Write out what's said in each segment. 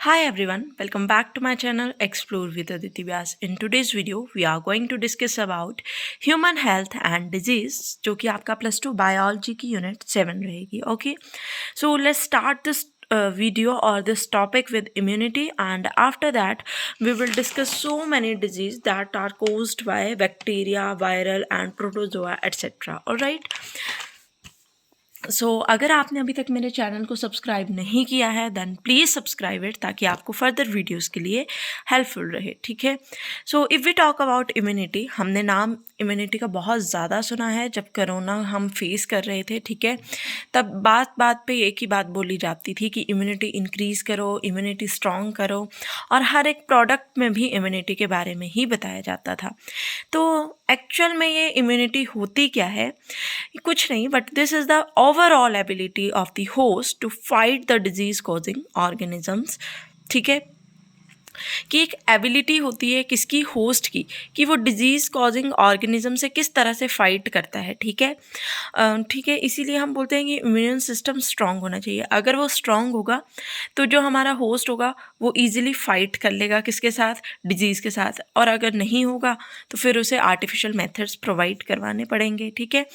Hi everyone, welcome back to my channel Explore with Aditi Vyas. In today's video, we are going to discuss about human health and disease, जो कि आपका +2 biology की unit 7 रहेगी. Okay, so let's start this video or this topic with immunity, and after that we will discuss so many diseases that are caused by bacteria, viral and protozoa etc. Alright. अगर आपने अभी तक मेरे channel को subscribe नहीं किया है then please subscribe it, ताकि आपको फर्दर वीडियोस के लिए हेल्पफुल रहे. ठीक है. If we talk about immunity, हमने नाम इम्यूनिटी का बहुत ज़्यादा सुना है. जब कोरोना हम फेस कर रहे थे, ठीक है, तब बात बात पे एक ही बात बोली जाती थी कि इम्यूनिटी इंक्रीज़ करो, इम्यूनिटी स्ट्रॉन्ग करो, और हर एक प्रोडक्ट में भी इम्यूनिटी के बारे में ही बताया जाता था. तो एक्चुअल में ये इम्यूनिटी होती क्या है? कुछ नहीं, but this is the overall ability of the host to fight the disease causing organisms. ठीक है, कि एक एबिलिटी होती है किसकी, होस्ट की, कि वो डिजीज़ कॉजिंग ऑर्गेनिज्म से किस तरह से फाइट करता है. ठीक है, ठीक है. इसीलिए हम बोलते हैं कि इम्यून सिस्टम स्ट्रांग होना चाहिए. अगर वो स्ट्रांग होगा तो जो हमारा होस्ट होगा वो ईजिली फाइट कर लेगा किसके साथ, डिजीज़ के साथ. और अगर नहीं होगा तो फिर उसे आर्टिफिशियल मेथड्स प्रोवाइड करवाने पड़ेंगे. ठीक है,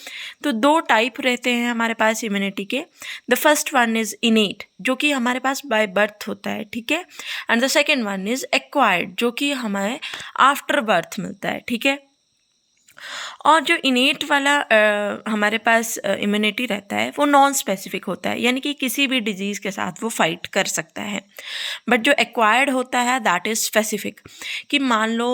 तो दो टाइप रहते हैं हमारे पास इम्यूनिटी के. द फर्स्ट वन इज़ इनेट, जो कि हमारे पास बाय बर्थ होता है. ठीक है, and the second one is acquired, जो कि हमें आफ्टर बर्थ मिलता है. ठीक है, और जो इनेट वाला हमारे पास इम्यूनिटी रहता है वो नॉन स्पेसिफिक होता है, यानी कि किसी भी डिजीज़ के साथ वो फाइट कर सकता है. बट जो एक्वायर्ड होता है दैट इज़ स्पेसिफिक, कि मान लो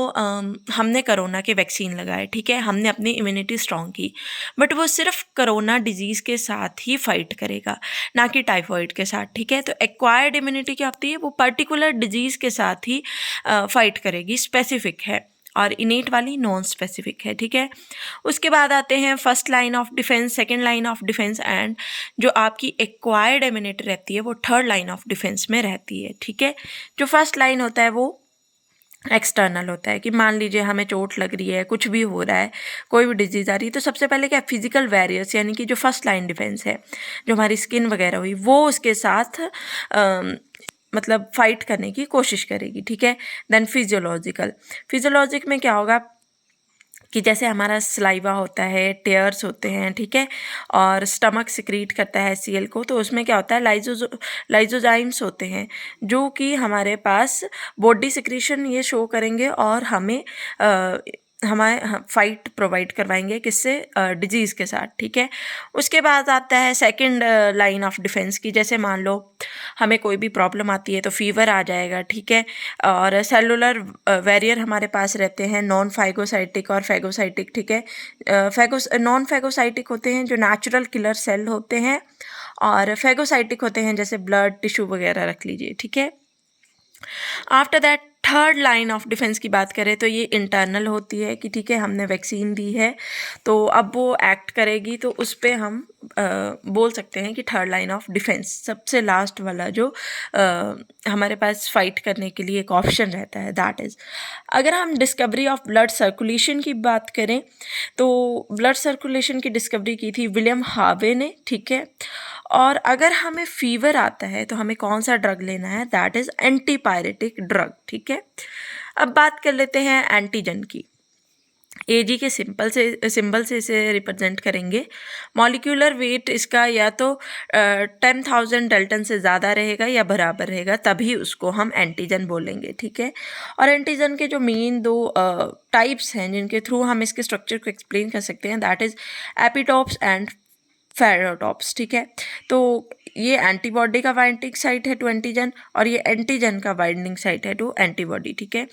हमने कोरोना के वैक्सीन लगाए, ठीक है, हमने अपनी इम्यूनिटी स्ट्रॉन्ग की, बट वो सिर्फ कोरोना डिजीज़ के साथ ही फाइट करेगा, ना कि टाइफॉइड के साथ. ठीक है, तो एक्वायर्ड इम्यूनिटी क्या होती है, वो पर्टिकुलर डिजीज़ के साथ ही फाइट करेगी, स्पेसिफिक है, और इनेट वाली नॉन स्पेसिफिक है. ठीक है, उसके बाद आते हैं first line of defence, second line of defence, and जो आपकी एक्वायर्ड इम्यूनिटी रहती है वो थर्ड लाइन ऑफ डिफेंस में रहती है. ठीक है, जो फर्स्ट लाइन होता है वो एक्सटर्नल होता है, कि मान लीजिए हमें चोट लग रही है, कुछ भी हो रहा है, कोई भी डिजीज़ आ रही है, तो सबसे पहले क्या, फिजिकल वैरियर्स, यानी कि जो फर्स्ट लाइन डिफेंस है, जो हमारी स्किन वगैरह हुई, वो उसके साथ मतलब फाइट करने की कोशिश करेगी. ठीक है, देन फिजियोलॉजिक में क्या होगा कि जैसे हमारा सलाइवा होता है, टेयर्स होते हैं, ठीक है, और स्टमक सिक्रीट करता है HCl को, तो उसमें क्या होता है, लाइजोजाइम्स होते हैं, जो कि हमारे पास बॉडी सिक्रीशन ये शो करेंगे और हमें हमारे फाइट प्रोवाइड करवाएंगे किससे, डिजीज़ के साथ. ठीक है, उसके बाद आता है सेकंड लाइन ऑफ डिफेंस की, जैसे मान लो हमें कोई भी प्रॉब्लम आती है तो फीवर आ जाएगा. ठीक है, और सेलुलर वैरियर हमारे पास रहते हैं, नॉन फैगोसाइटिक और फैगोसाइटिक. ठीक है, नॉन फैगोसाइटिक होते हैं जो नेचुरल किलर सेल होते हैं, और फैगोसाइटिक होते हैं जैसे ब्लड टिश्यू वगैरह रख लीजिए. ठीक है, after that third line of defence की बात करें तो ये इंटरनल होती है, कि ठीक है, हमने वैक्सीन दी है तो अब वो एक्ट करेगी, तो उस पर हम बोल सकते हैं कि थर्ड लाइन ऑफ डिफेंस, सबसे लास्ट वाला जो हमारे पास फाइट करने के लिए एक ऑप्शन रहता है, दैट इज़. अगर हम डिस्कवरी ऑफ ब्लड सर्कुलेशन की बात करें तो ब्लड सर्कुलेशन की डिस्कवरी की थी विलियम हार्वे ने. ठीक है, और अगर हमें फीवर आता है तो हमें कौन सा ड्रग लेना है, दैट इज़ एंटीपायरेटिक ड्रग. ठीक है, अब बात कर लेते हैं एंटीजन की. AG के सिंबल से इसे रिप्रेजेंट करेंगे. मॉलिक्यूलर वेट इसका या तो 10,000 डाल्टन से ज़्यादा रहेगा या बराबर रहेगा, तभी उसको हम एंटीजन बोलेंगे. ठीक है, और एंटीजन के जो मेन दो टाइप्स हैं जिनके थ्रू हम इसके स्ट्रक्चर को एक्सप्लेन कर सकते हैं, दैट इज़ एपिटोप्स एंड फेरोटॉप्स. ठीक है, तो ये एंटीबॉडी का बाइंडिंग साइट है टू एंटीजन, और ये एंटीजन का बाइंडिंग साइट है टू एंटीबॉडी. ठीक है,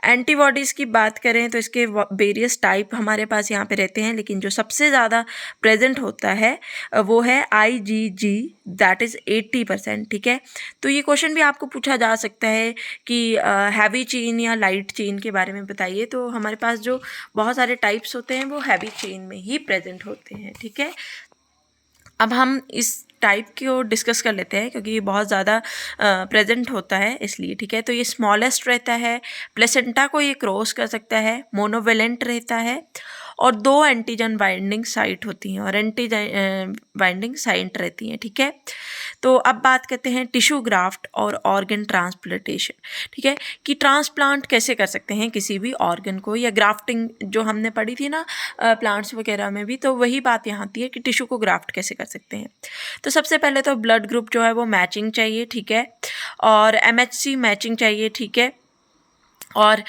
एंटीबॉडीज़ की बात करें तो इसके वेरियस टाइप हमारे पास यहाँ पे रहते हैं, लेकिन जो सबसे ज़्यादा प्रेजेंट होता है वो है IgG, दैट इज़ 80%. ठीक है, तो ये क्वेश्चन भी आपको पूछा जा सकता है कि हैवी चेन या लाइट चेन के बारे में बताइए, तो हमारे पास जो बहुत सारे टाइप्स होते हैं वो हैवी चेन में ही प्रेजेंट होते हैं. ठीक है, अब हम इस टाइप को डिस्कस कर लेते हैं क्योंकि ये बहुत ज़्यादा प्रेजेंट होता है इसलिए. ठीक है, तो ये स्मॉलेस्ट रहता है, प्लेसेंटा को ये क्रॉस कर सकता है, मोनोवेलेंट रहता है, और 2 एंटीजन बाइंडिंग साइट होती हैं और बाइंडिंग साइट रहती हैं, ठीक है। तो अब बात करते हैं टिश्यू ग्राफ्ट और ऑर्गन ट्रांसप्लांटेशन, ठीक है, कि ट्रांसप्लांट कैसे कर सकते हैं किसी भी ऑर्गन को, या ग्राफ्टिंग जो हमने पढ़ी थी ना प्लांट्स वगैरह में भी, तो वही बात यहाँ आती है कि टिश्यू को ग्राफ्ट कैसे कर सकते हैं। तो सबसे पहले तो ब्लड ग्रुप जो है वो मैचिंग चाहिए, ठीक है, और MHC मैचिंग चाहिए, ठीक है, और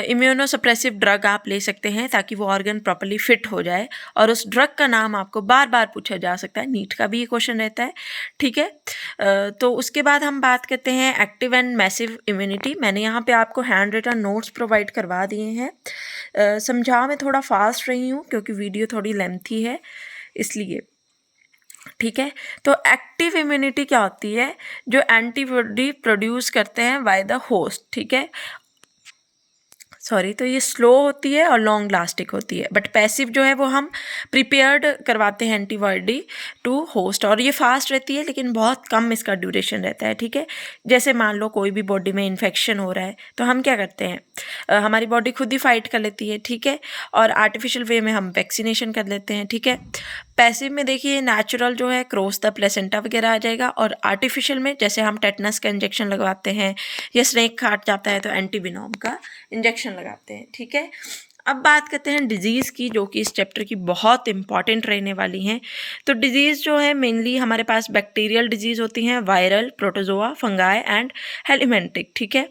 इम्यूनोसप्रेसिव ड्रग आप ले सकते हैं ताकि वो ऑर्गन प्रॉपर्ली फिट हो जाए, और उस ड्रग का नाम आपको बार बार पूछा जा सकता है, नीट का भी ये क्वेश्चन रहता है, ठीक है। तो उसके बाद हम बात करते हैं एक्टिव एंड मैसिव इम्यूनिटी। मैंने यहाँ पे आपको हैंड रिटन नोट्स प्रोवाइड करवा दिए हैं। समझा मैं थोड़ा फास्ट रही हूँ क्योंकि वीडियो थोड़ी लेंथी है इसलिए, ठीक है। तो एक्टिव इम्यूनिटी क्या होती है, जो एंटीबॉडी प्रोड्यूस करते हैं बाय द होस्ट, ठीक है, सॉरी, तो ये स्लो होती है और लॉन्ग लास्टिक होती है। बट पैसिव जो है वो हम प्रिपेयर्ड करवाते हैं एंटीबॉडी टू होस्ट, और ये फास्ट रहती है लेकिन बहुत कम इसका ड्यूरेशन रहता है, ठीक है। जैसे मान लो कोई भी बॉडी में इन्फेक्शन हो रहा है तो हम क्या करते हैं, हमारी बॉडी खुद ही फाइट कर लेती है, ठीक है, और आर्टिफिशियल वे में हम वैक्सीनेशन कर लेते हैं, ठीक है। पैसिव में देखिए नेचुरल जो है क्रॉस द प्लेसेंटा वगैरह आ जाएगा, और आर्टिफिशियल में जैसे हम टेटनस का इंजेक्शन लगवाते हैं या स्नेक काट जाता है तो एंटीविनोम का इंजेक्शन लगाते हैं, ठीक है। अब बात करते हैं डिजीज़ की, जो कि इस चैप्टर की बहुत इंपॉर्टेंट रहने वाली हैं। तो डिजीज़ जो है मेनली हमारे पास बैक्टीरियल डिजीज़ होती हैं, वायरल, प्रोटोजोआ, फंगाई एंड हेलिमेंटिक, ठीक है।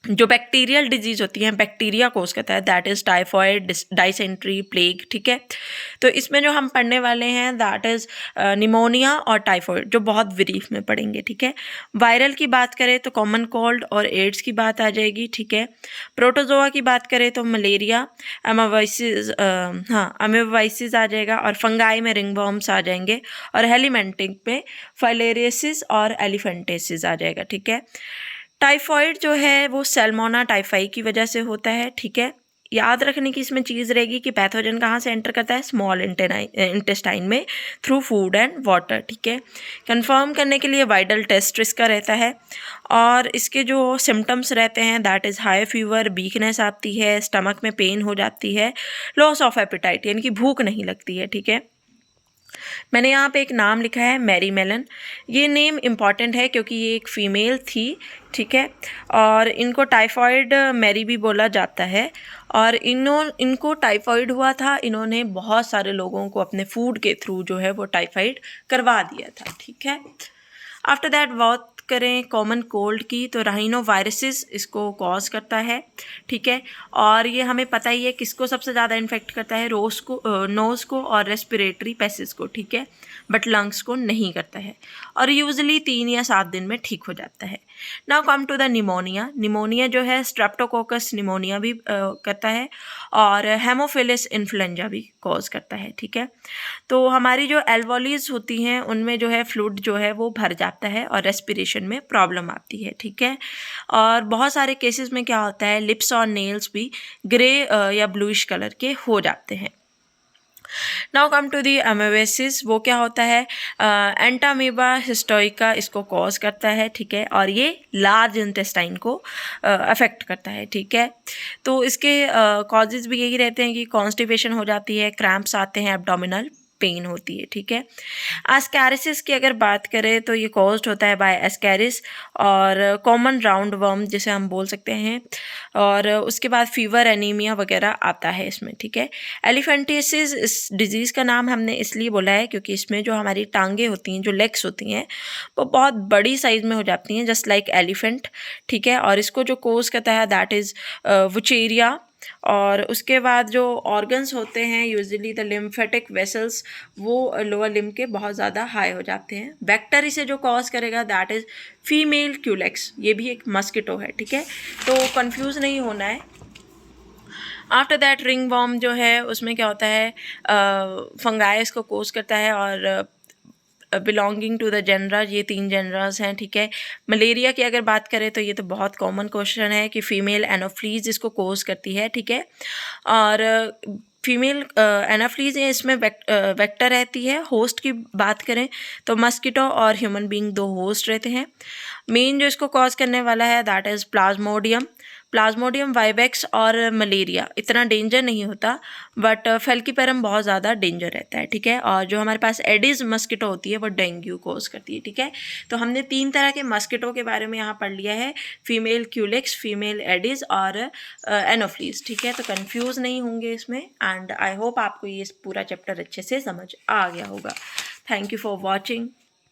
जो बैक्टीरियल डिजीज़ होती हैं बैक्टीरिया कोज करता है, that is typhoid, dysentery, plague, ठीक है। तो इसमें जो हम पढ़ने वाले हैं दैट इज़ निमोनिया और टाइफॉइड, जो बहुत ब्रीफ में पढ़ेंगे, ठीक है। वायरल की बात करें तो कॉमन कोल्ड और एड्स की बात आ जाएगी, ठीक है। प्रोटोजोआ की बात करें तो मलेरिया, अमेवाइसिस आ जाएगा, और फंगाई में रिंगवॉर्म्स आ जाएंगे, और हेलिमेंटिक में फाइलेरियसिस और एलिफेंटेसिस आ जाएगा, ठीक है। टाइफॉइड जो है वो सैल्मोना टाइफाई की वजह से होता है, ठीक है। याद रखने की इसमें चीज़ रहेगी कि पैथोजन कहाँ से एंटर करता है, स्मॉल इंटेस्टाइन में थ्रू फूड एंड वाटर, ठीक है। कंफर्म करने के लिए वाइडल टेस्ट इसका रहता है, और इसके जो सिम्टम्स रहते हैं that is high fever, weakness आती है, स्टमक में पेन हो जाती है, लॉस ऑफ एपेटाइट यानी कि भूख नहीं लगती है, ठीक है। मैंने यहाँ पे एक नाम लिखा है मैरी मेलन। ये नेम इम्पॉर्टेंट है क्योंकि ये एक फ़ीमेल थी, ठीक है, और इनको टाइफॉइड मैरी भी बोला जाता है, और इनको टाइफॉइड हुआ था, इन्होंने बहुत सारे लोगों को अपने फूड के थ्रू जो है वो टाइफॉइड करवा दिया था, ठीक है। आफ्टर दैट बात करें कॉमन कोल्ड की, तो राइनो वायरसेस इसको कॉज करता है, ठीक है, और ये हमें पता ही है किसको सबसे ज़्यादा इन्फेक्ट करता है, नोज़ को और रेस्पिरेटरी पैसेज को, ठीक है, बट लंग्स को नहीं करता है, और यूजुअली 3 या 7 दिन में ठीक हो जाता है। Now come to the pneumonia. Pneumonia जो है स्ट्रेप्टोकोकस निमोनिया भी करता है, और हेमोफिलस इन्फ्लुएंजा भी कॉज करता है, ठीक है। तो हमारी जो एल्वोलीज होती हैं उनमें जो है फ्लूइड जो है वो भर जाता है और रेस्पिरेशन में प्रॉब्लम आती है, ठीक है। और बहुत सारे केसेस में क्या होता है, लिप्स और नेल्स भी ग्रे या ब्लूइश कलर के हो जाते हैं। नाउ कम टू दी अमेवेसिस। वो क्या होता है, एंटामीबा हिस्टोइका इसको कॉज करता है, ठीक है, और ये लार्ज इंटेस्टाइन को अफेक्ट करता है, ठीक है। तो इसके कॉजेज़ भी यही रहते हैं कि कॉन्स्टिपेशन हो जाती है, क्रैम्प्स आते हैं, एब्डोमिनल पेन होती है, ठीक है। एस्कैरिसिस की अगर बात करें तो ये कॉज्ड होता है बाय एस्कैरिस और कॉमन राउंड वर्म जिसे हम बोल सकते हैं, और उसके बाद फीवर, एनीमिया वगैरह आता है इसमें, ठीक है। एलिफेंटियासिस इस डिज़ीज़ का नाम हमने इसलिए बोला है क्योंकि इसमें जो हमारी टांगें होती हैं, जो लेग्स होती हैं, वो बहुत बड़ी साइज़ में हो जाती हैं, जस्ट लाइक एलिफेंट, ठीक है। और इसको जो कोज करता है दैट इज़ वुचेरिया। और उसके बाद जो ऑर्गन्स होते हैं यूजुअली द लिम्फेटिक वेसल्स, वो लोअर लिम्ब के बहुत ज़्यादा हाई हो जाते हैं। वेक्टर इसे जो कॉज करेगा दैट इज़ फीमेल क्यूलेक्स, ये भी एक मस्किटो है, ठीक है, तो कंफ्यूज नहीं होना है। आफ्टर दैट रिंग वॉर्म जो है उसमें क्या होता है, फंगाइस को कोज करता है, और बिलोंगिंग टू द जेनरा, ये 3 जेनरास हैं, ठीक है। मलेरिया की अगर बात करें तो ये तो बहुत कॉमन क्वेश्चन है कि फीमेल एनोफ्लीज इसको कोज करती है, ठीक है। और फीमेल एनाफ्लीज इसमें वेक्टर रहती है। होस्ट की बात करें तो मस्किटो और ह्यूमन बीइंग 2 होस्ट रहते हैं। मेन जो इसको कॉज करने वाला है that is Plasmodium, Plasmodium vivax और मलेरिया इतना डेंजर नहीं होता, बट फेल्कीपेरम बहुत ज़्यादा डेंजर रहता है, ठीक है। और जो हमारे पास एडिस मस्किटो होती है वो डेंगू कोज करती है, ठीक है। तो हमने 3 तरह के मस्किटो के बारे में यहाँ पढ़ लिया है, फीमेल क्यूलिक्स, फीमेल एडिस और एनोफ्लीज, ठीक है। तो कन्फ्यूज़ नहीं होंगे इसमें, एंड आई होप आपको ये पूरा चैप्टर अच्छे से समझ आ गया होगा। Thank you for watching.